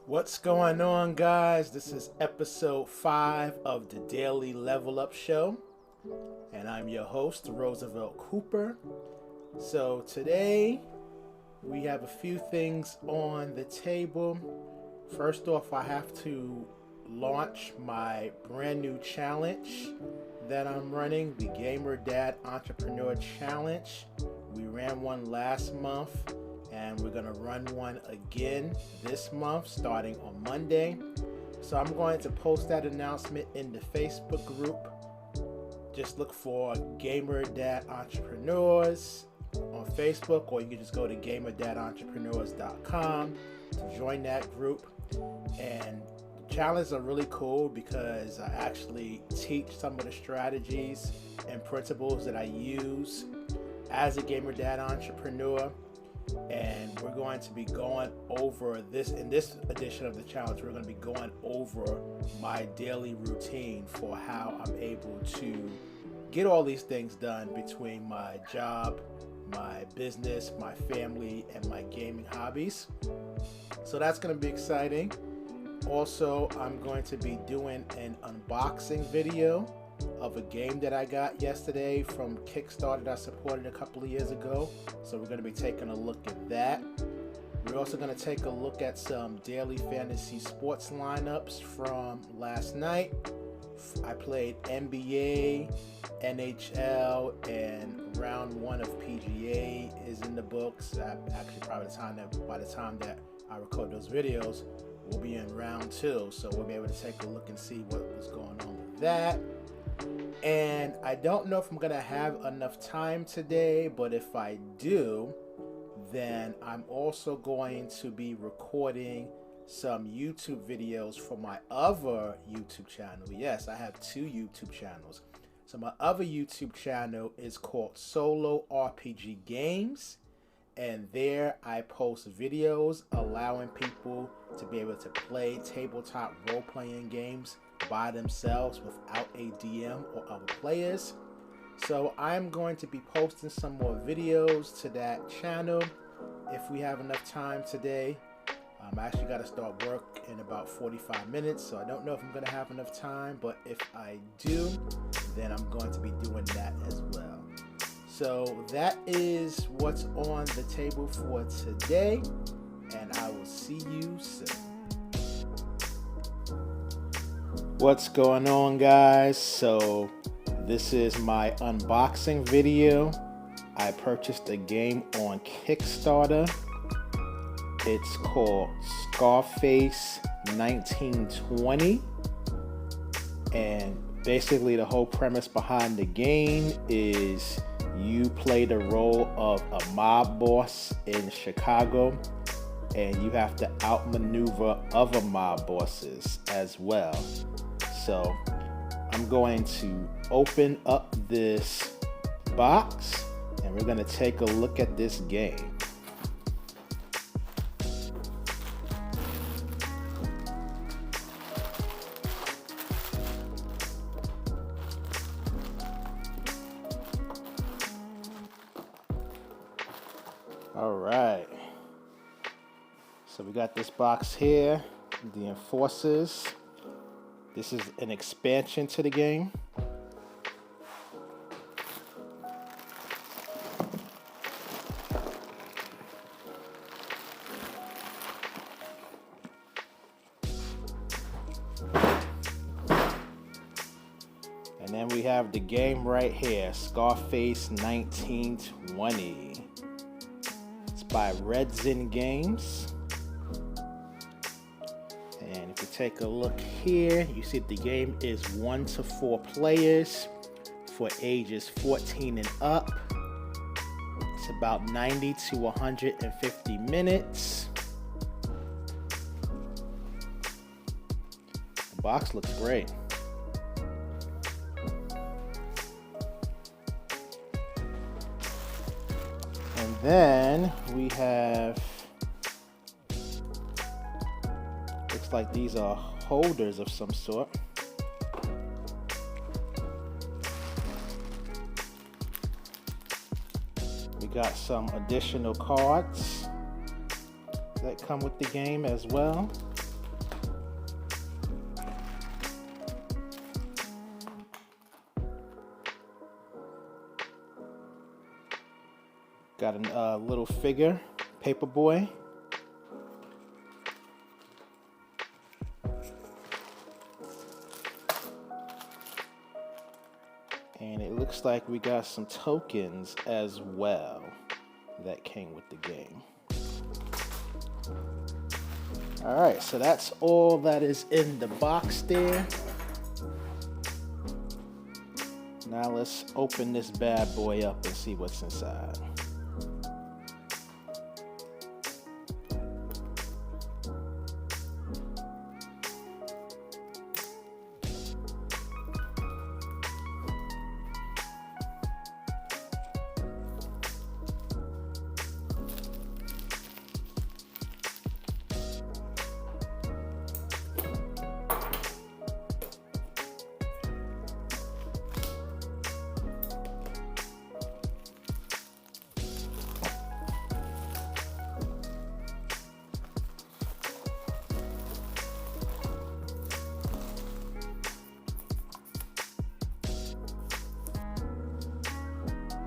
What's going on, guys? This is episode 5 of the Daily Level Up show, and I'm your host, Roosevelt Cooper. So today we have a few things on the table. First off, I have to launch my brand new challenge that I'm running, the Gamer Dad Entrepreneur Challenge. We ran one last month, and we're gonna run one again this month starting on Monday. So I'm going to post that announcement in the Facebook group. Just look for Gamer Dad Entrepreneurs on Facebook, or you can just go to gamerdadentrepreneurs.com to join that group. And the challenges are really cool because I actually teach some of the strategies and principles that I use as a Gamer Dad entrepreneur. And we're going to be going over this in this edition of the challenge. We're going to be going over my daily routine for how I'm able to get all these things done between my job, my business, my family, and my gaming hobbies. So that's going to be exciting. Also, I'm going to be doing an unboxing video of a game that I got yesterday from Kickstarter that I supported a couple of years ago. So we're going to be taking a look at that. We're also going to take a look at some daily fantasy sports lineups from last night. I played NBA, NHL, and round 1 of PGA is in the books. Actually, probably by the time that I record those videos, we'll be in round 2. So we'll be able to take a look and see what was going on with that. And I don't know if I'm gonna have enough time today, but if I do, then I'm also going to be recording some YouTube videos for my other YouTube channel. Yes, I have 2 YouTube channels. So my other YouTube channel is called Solo RPG Games, and there I post videos allowing people to be able to play tabletop role-playing games by themselves without a DM or other players. So I'm going to be posting some more videos to that channel if we have enough time today. I actually got to start work in about 45 minutes, so I don't know if I'm going to have enough time, but if I do, then I'm going to be doing that as well. So that is what's on the table for today, and I will see you soon. What's going on, guys? So this is my unboxing video. I purchased a game on Kickstarter. It's called Scarface 1920, and basically the whole premise behind the game is you play the role of a mob boss in Chicago, and you have to outmaneuver other mob bosses as well. So I'm going to open up this box and we're going to take a look at this game. All right. So we got this box here, the Enforcers. This is an expansion to the game. And then we have the game right here, Scarface 1920. It's by Redzin Games. And if you take a look here, you see the game is 1 to 4 players for ages 14 and up. It's about 90 to 150 minutes. The box looks great. And then we have, looks like these are holders of some sort. We got some additional cards that come with the game as well. got a little figure, Paperboy. And it looks like we got some tokens as well that came with the game. Alright, so that's all that is in the box there. Now let's open this bad boy up and see what's inside.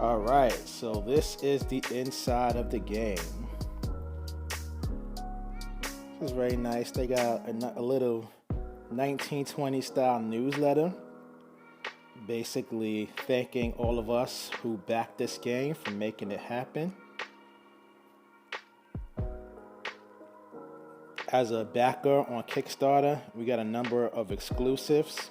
Alright, so this is the inside of the game. This is very nice. They got a little 1920 style newsletter, basically thanking all of us who backed this game for making it happen. As a backer on Kickstarter, we got a number of exclusives.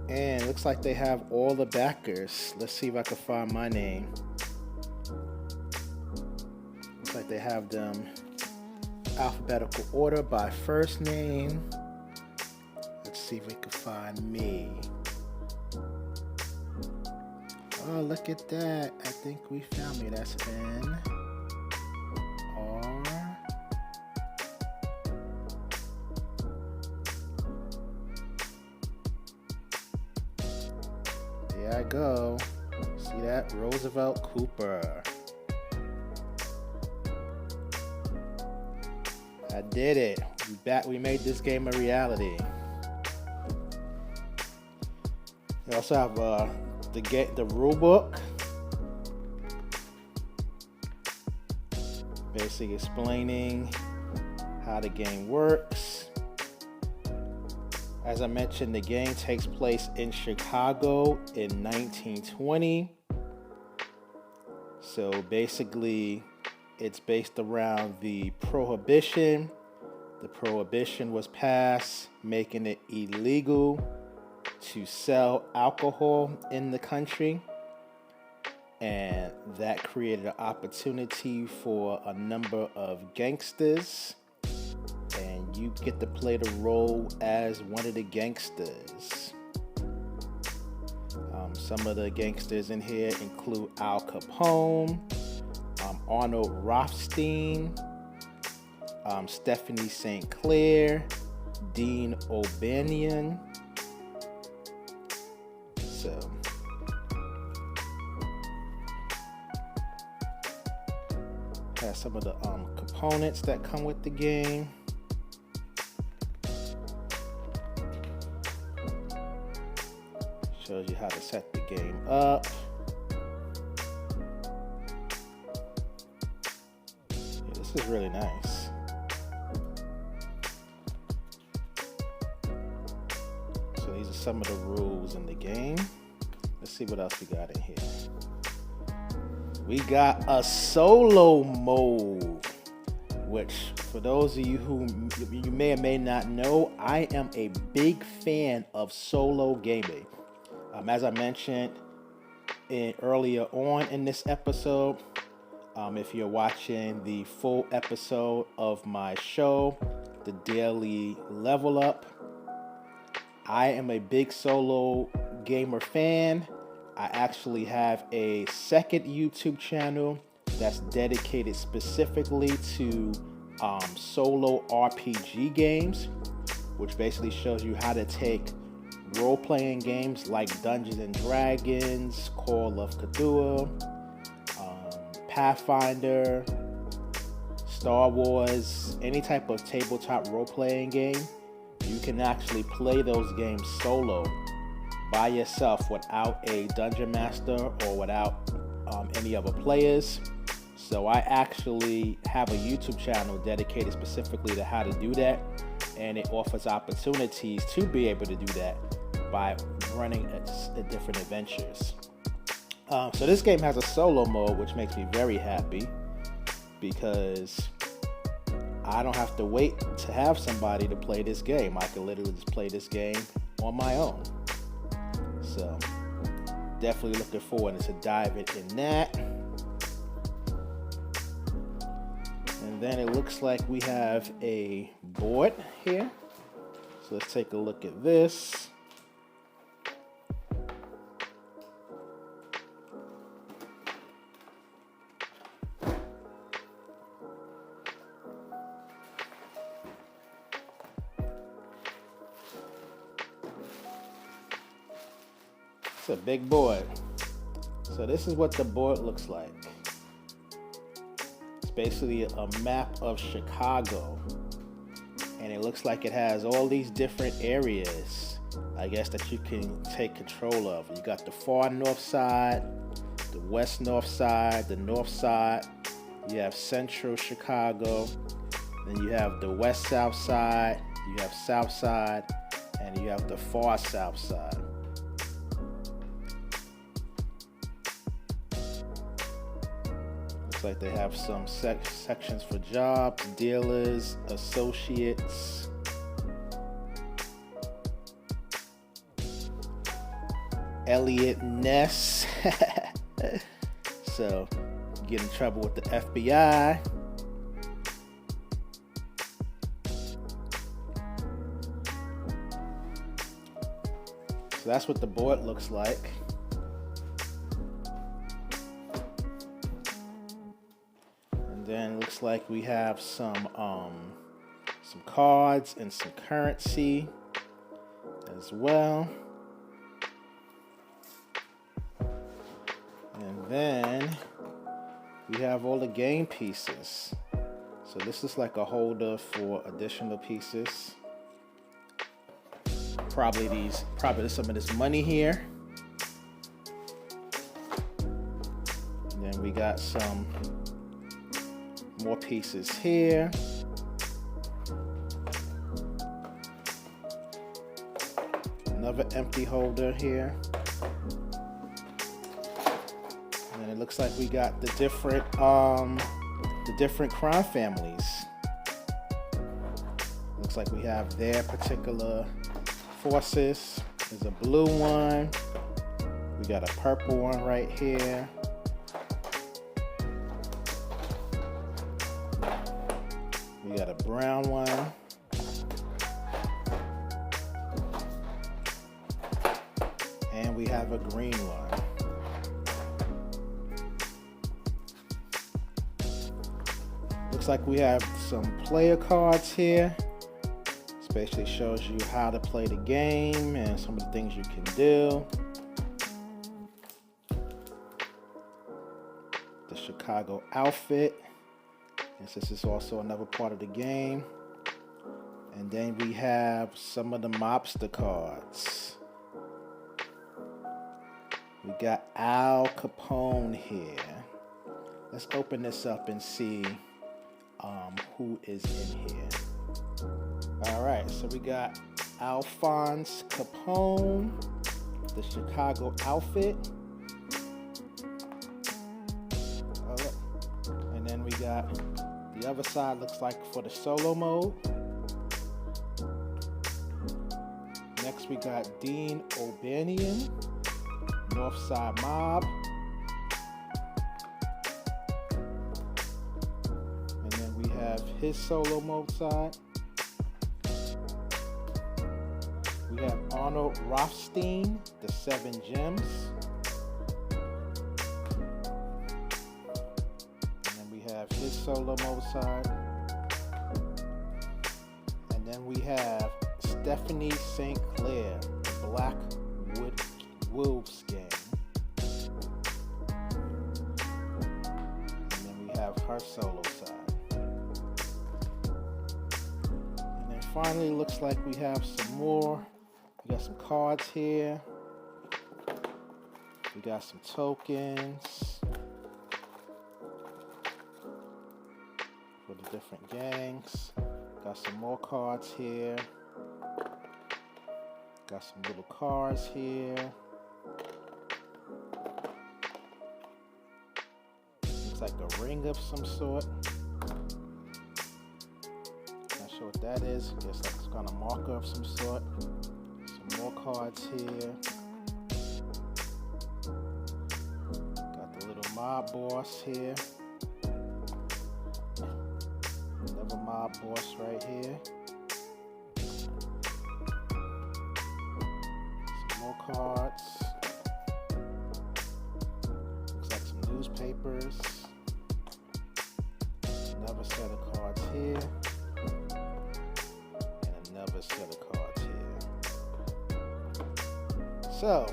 And it looks like they have all the backers. Let's see if I can find my name. Looks like they have them alphabetical order by first name. Let's see if we can find me. Oh, look at that. I think we found me. That's N R. There I go. See that? Roosevelt Cooper. I did it. We made this game a reality. We also have the rule book. Basically explaining how the game works. As I mentioned, the game takes place in Chicago in 1920. So basically, it's based around the Prohibition. The Prohibition was passed, making it illegal to sell alcohol in the country. And that created an opportunity for a number of gangsters. And you get to play the role as one of the gangsters. Some of the gangsters in here include Al Capone, Arnold Rothstein, Stephanie St. Clair, Dean O'Banion. So has some of the components that come with the game. Shows you how to set the game up. Yeah, this is really nice. So these are some of the rules in the game. Let's see what else we got in here. We got a solo mode, which for those of you who you may or may not know, I am a big fan of solo gaming. As I mentioned earlier on in this episode, if you're watching the full episode of my show, the Daily Level Up, I am a big solo gamer fan. I actually have a second YouTube channel that's dedicated specifically to solo RPG games, which basically shows you how to take role-playing games like Dungeons and Dragons, Call of Cthulhu, Pathfinder, Star Wars, any type of tabletop role-playing game. You can actually play those games solo. by yourself without a dungeon master or without any other players. So I actually have a YouTube channel dedicated specifically to how to do that, and it offers opportunities to be able to do that by running different adventures. So this game has a solo mode, which makes me very happy because I don't have to wait to have somebody to play this game. I can literally just play this game on my own. So definitely looking forward to diving in that. And then it looks like we have a board here. So let's take a look at this. It's a big board. So this is what the board looks like. It's basically a map of Chicago. And it looks like it has all these different areas, I guess, that you can take control of. You got the far north side, the west north side, the north side. You have central Chicago. Then you have the west south side. You have south side. And you have the far south side. Like they have some sections for jobs, dealers, associates. Elliot Ness. So get in trouble with the FBI. So that's what the board looks like. Then it looks like we have some cards and some currency as well. And then we have all the game pieces. So this is like a holder for additional pieces. Probably some of this money here. And then we got some more pieces here. Another empty holder here. And it looks like we got the different crime families. Looks like we have their particular forces. There's a blue one. We got a purple one right here. We got a brown one. And we have a green one. Looks like we have some player cards here. This basically shows you how to play the game and some of the things you can do. The Chicago outfit. And this is also another part of the game. And then we have some of the mobster cards. We got Al Capone here. Let's open this up and see who is in here. All right, so we got Alphonse Capone, the Chicago outfit. And then we got the other side, looks like for the solo mode. Next we got Dean O'Banion, Northside Mob. And then we have his solo mode side. We have Arnold Rothstein, the 7 Gems. And then we have his solo mode side. And then we have Stephanie St. Clair, Blackwood Wolves gang. And then we have her solo side. And then finally, looks like we have some more. We got some cards here. We got some tokens for the different gangs. Got some more cards here. Got some little cars here. Looks like a ring of some sort. Not sure what that is. Guess like some kind of marker of some sort. Some more cards here. Got the little mob boss here. Another mob boss right here. Some more cards. Looks like some newspapers. Another set of cards here. And another set of cards here. So,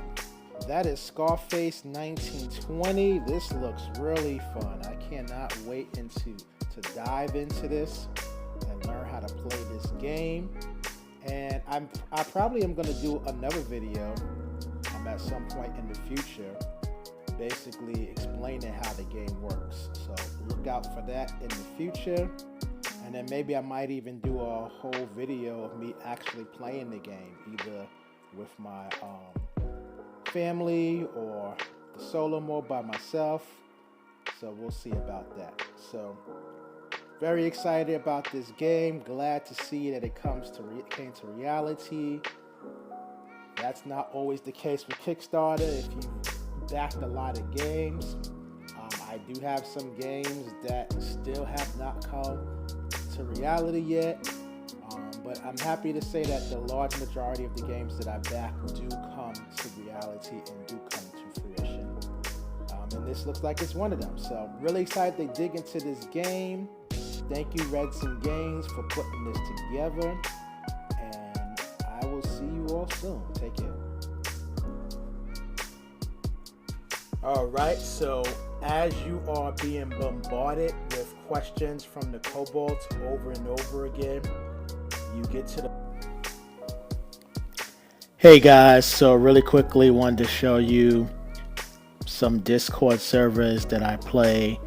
that is Scarface 1920. This looks really fun. I cannot wait to dive into this and learn how to play this game. And I probably am going to do another video at some point in the future, basically explaining how the game works. So look out for that in the future. And then maybe I might even do a whole video of me actually playing the game, either with my family or the solo mode by myself. So we'll see about that. So very excited about this game. Glad to see that it came to reality. That's not always the case with Kickstarter. If you backed a lot of games, I do have some games that still have not come to reality yet. But I'm happy to say that the large majority of the games that I back do come to reality and do come to fruition. And this looks like it's one of them. So really excited to dig into this game. Thank you, Redson Games, for putting this together. And I will see you all soon. Take care. Alright, so as you are being bombarded with questions from the kobolds over and over again, you get to the... Hey guys, so really quickly wanted to show you some Discord servers that I play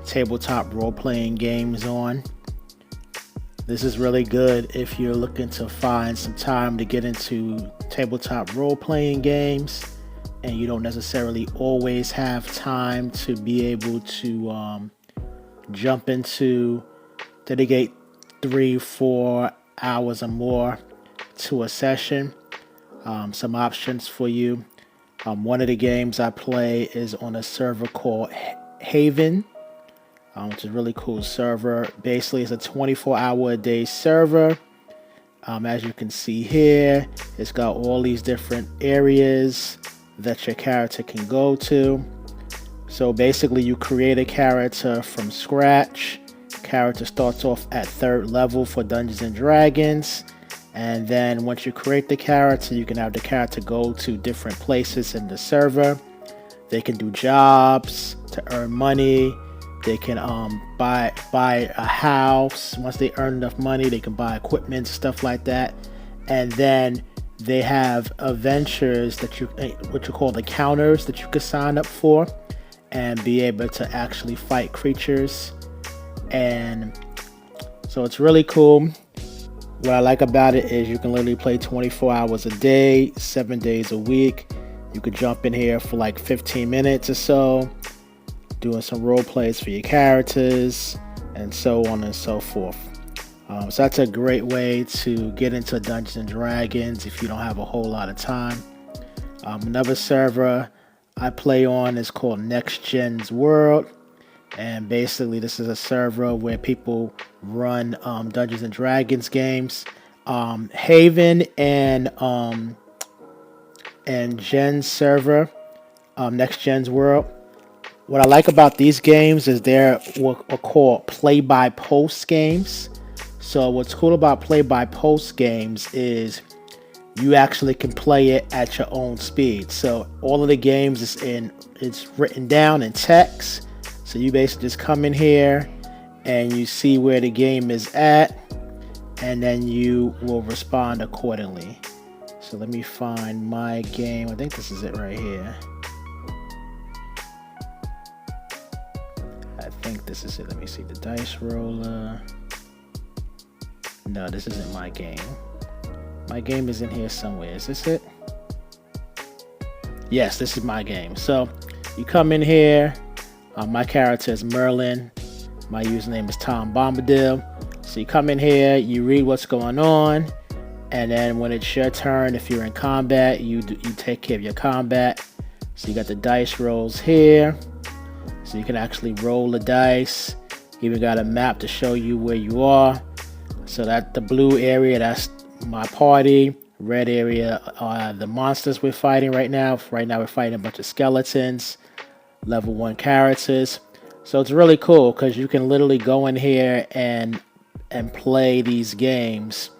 tabletop role-playing games on. This is really good if you're looking to find some time to get into tabletop role-playing games and you don't necessarily always have time to be able to jump into, dedicate 3-4 hours or more to a session. Some options for you. One of the games I play is on a server called Haven, which is a really cool server. Basically, it's a 24-hour-a-day server. As you can see here, it's got all these different areas that your character can go to. So basically, you create a character from scratch. Character starts off at 3rd level for Dungeons and Dragons. And then once you create the character, you can have the character go to different places in the server. They can do jobs to earn money. They can buy a house. Once they earn enough money, they can buy equipment, stuff like that. And then they have adventures that what you call encounters that you can sign up for and be able to actually fight creatures. And so it's really cool. What I like about it is you can literally play 24 hours a day, 7 days a week. You could jump in here for like 15 minutes or so, doing some role plays for your characters, and so on and so forth. So that's a great way to get into Dungeons and Dragons if you don't have a whole lot of time. Another server I play on is called Next Gen's World. And basically this is a server where people run Dungeons and Dragons games. Haven and Gen's server, Next Gen's World. What I like about these games is they're what are called play-by-post games. So what's cool about play-by-post games is you actually can play it at your own speed. So all of the games it's written down in text. So you basically just come in here and you see where the game is at, and then you will respond accordingly. So let me find my game. I think this is it right here. I think this is it. Let me see the dice roller. No, this isn't my game. My game is in here somewhere. Is this it? Yes, this is my game. So you come in here. My character is Merlin. My username is Tom Bombadil. So you come in here, you read what's going on, and then when it's your turn, if you're in combat, you take care of your combat. So you got the dice rolls here. So you can actually roll the dice. Even got a map to show you where you are. So that the blue area, that's my party. Red area are the monsters we're fighting right now. Right now we're fighting a bunch of skeletons, level 1 characters. So it's really cool because you can literally go in here and play these games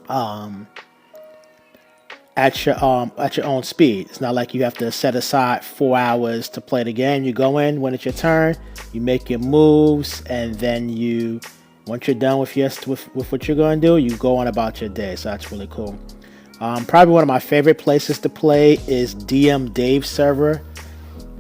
at your own speed. It's not like you have to set aside 4 hours to play the game. You go in when it's your turn, you make your moves, and then once you're done with what you're going to do, you go on about your day. So that's really cool. Probably one of my favorite places to play is DM Dave's server.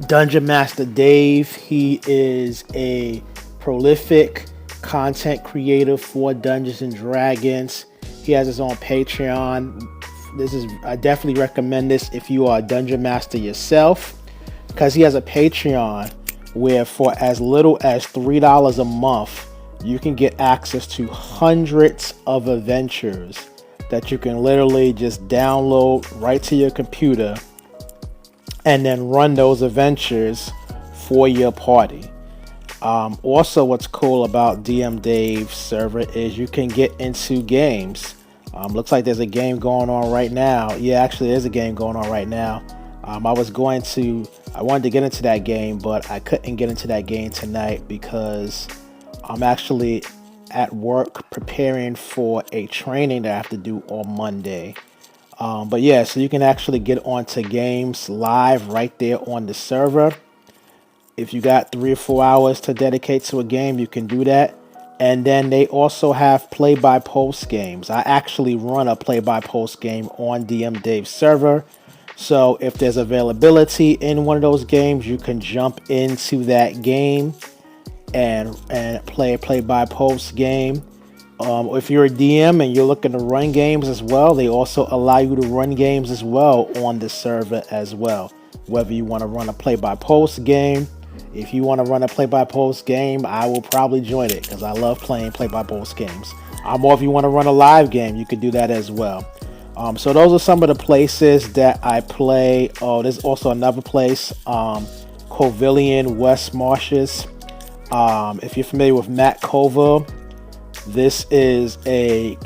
Dungeon Master Dave, he is a prolific content creator for Dungeons and Dragons. He has his own Patreon. I definitely recommend this if you are a Dungeon Master yourself, because he has a Patreon where for as little as $3 a month, you can get access to hundreds of adventures that you can literally just download right to your computer and then run those adventures for your party. Also, what's cool about DM Dave's server is you can get into games. Looks like there's a game going on right now. Yeah, actually there's a game going on right now. I wanted to get into that game, but I couldn't get into that game tonight because I'm actually at work preparing for a training that I have to do on Monday. But yeah, so you can actually get onto games live right there on the server. If you got 3 or 4 hours to dedicate to a game, you can do that. And then they also have play-by-post games. I actually run a play-by-post game on DM Dave's server. So if there's availability in one of those games, you can jump into that game and play a play-by-post game. If you're a DM and you're looking to run games as well, they also allow you to run games as well on the server as well. Whether you want to run a play-by-post game, if you want to run a play-by-post game, I will probably join it because I love playing play-by-post games. Or if you want to run a live game, you could do that as well. So those are some of the places that I play. Oh, there's also another place, Covillian West Marshes. If you're familiar with Matt Colville, this is a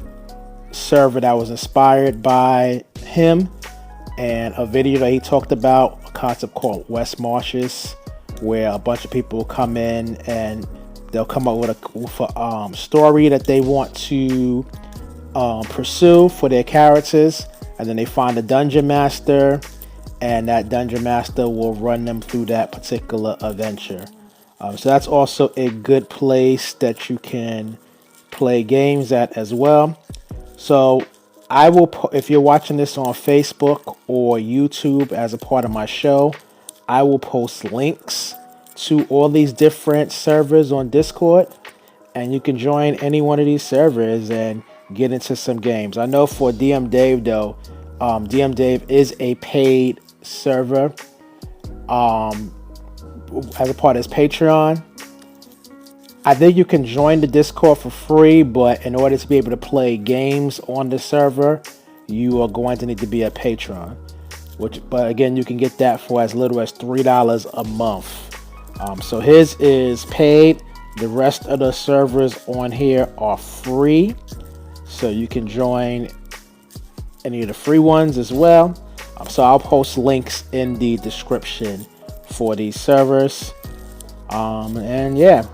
server that was inspired by him and a video that he talked about, a concept called West Marshes, where a bunch of people come in and they'll come up with a story that they want to pursue for their characters, and then they find a dungeon master, and that dungeon master will run them through that particular adventure. So that's also a good place that you can play games at as well. So I will, if you're watching this on Facebook or YouTube as a part of my show, I will post links to all these different servers on Discord, and you can join any one of these servers and get into some games. I know for DM Dave though, DM Dave is a paid server as a part of his Patreon. I think you can join the Discord for free, but in order to be able to play games on the server, you are going to need to be a patron. But again, you can get that for as little as $3 a month. So his is paid. The rest of the servers on here are free, so you can join any of the free ones as well. So I'll post links in the description for these servers. And yeah,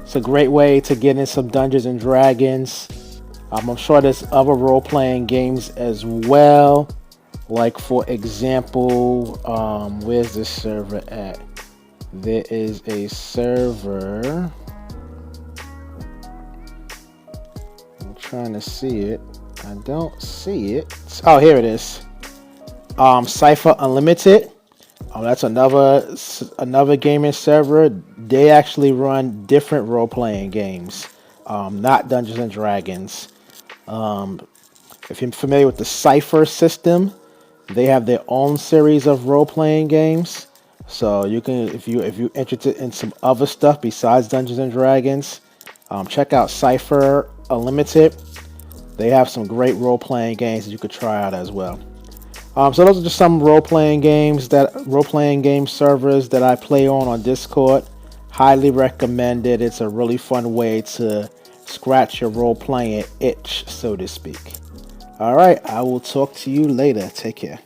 it's a great way to get in some Dungeons and Dragons. I'm sure there's other role-playing games as well. Like for example, where's this server at? There is a server. I'm trying to see it. I don't see it. Oh, here it is. Cypher Unlimited. That's another gaming server. They actually run different role playing games, not Dungeons and Dragons. If you're familiar with the Cipher system, they have their own series of role playing games. So you can, if you're interested in some other stuff besides Dungeons and Dragons, check out Cipher Unlimited. They have some great role playing games that you could try out as well. So those are just some role playing game servers that I play on Discord. Highly recommended. It's a really fun way to scratch your role playing itch, so to speak. All right, I will talk to you later. Take care.